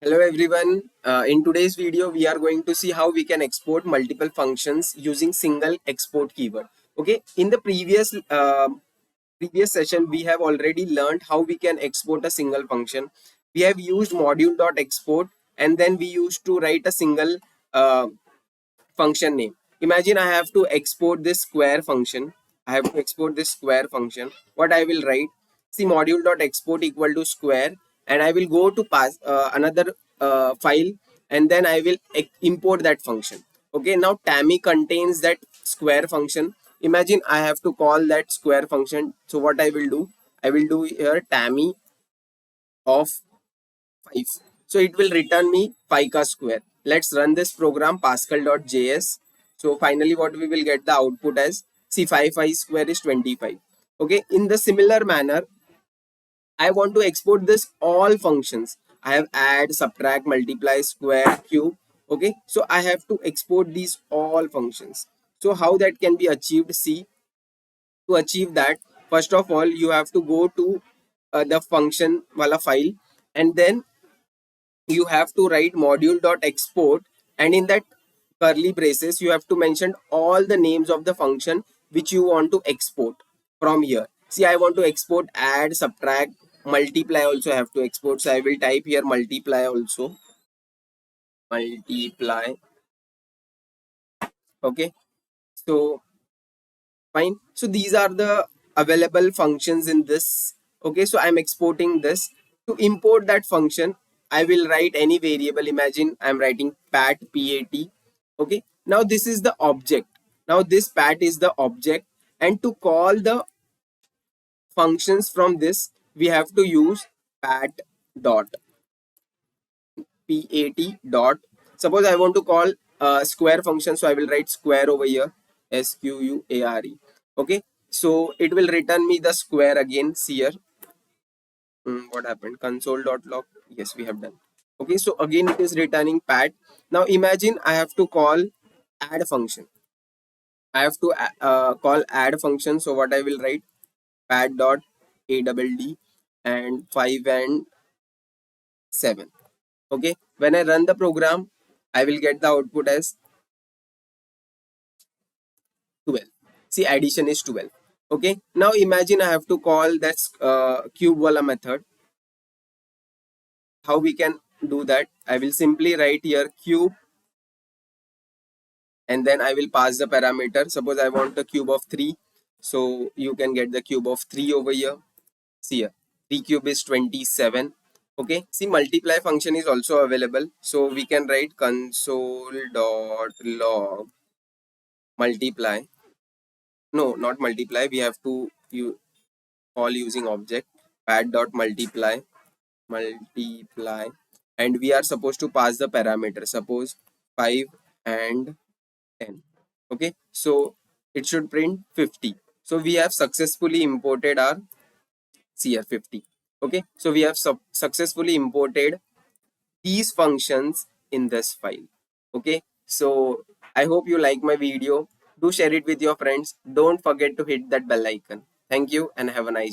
Hello everyone. In today's video, we are going to see how we can export multiple functions using single export keyword. Okay. In the previous session, we have already learned how we can export a single function. We have used module.export and then we used to write a single uh, function name. Imagine I have to export this square function. I have to export this square function. What I will write, see module.export equal to square, and I will go to pass another file, and then I will import that function. Okay, now Tammy contains that square function. Imagine I have to call that square function. So what I will do, I will do here Tammy of 5. So it will return me pi ka square. Let's run this program pascal.js. So finally what we will get the output as, see, 5 square is 25. Okay, in the similar manner, I want to export this all functions. I have add, subtract, multiply, square, cube. Okay, so I have to export these all functions. So how that can be achieved? See, to achieve that, first of all, you have to go to the function wala file, and then you have to write module.export, and in that curly braces you have to mention all the names of the function which you want to export from here. See, I want to export add, subtract, multiply also have to export, so I will type here multiply also, multiply. Okay, so fine. So these are the available functions in this. Okay, so I'm exporting this. To import that function, I will write any variable. Imagine I'm writing pat, pat. Okay, now this is the object. Now this pat is the object, and to call the functions from this, we have to use pat dot pat dot. Suppose I want to call square function, so I will write square over here, square. Okay, so it will return me the square again. See here. What happened? Console.log. Yes, we have done. Okay, so again it is returning pat. Now imagine I have to call add function. I have to call add function. So what I will write, pat dot add and 5 and 7. Okay, when I run the program, I will get the output as 12. See, addition is 12. Okay, now imagine I have to call that cube wala method. How we can do that? I will simply write here cube, and then I will pass the parameter. Suppose I want the cube of 3, so you can get the cube of 3 over here. See here, 3 cube is 27. Okay, see, multiply function is also available, so we can write console.log multiply. No, not multiply, we have to call using object multiply, and we are supposed to pass the parameter, suppose 5 and 10. Okay, so it should print 50. So we have successfully imported our CR 50. Okay, so we have successfully imported these functions in this file. Okay, so I hope you like my video. Do share it with your friends. Don't forget to hit that bell icon. Thank you and have a nice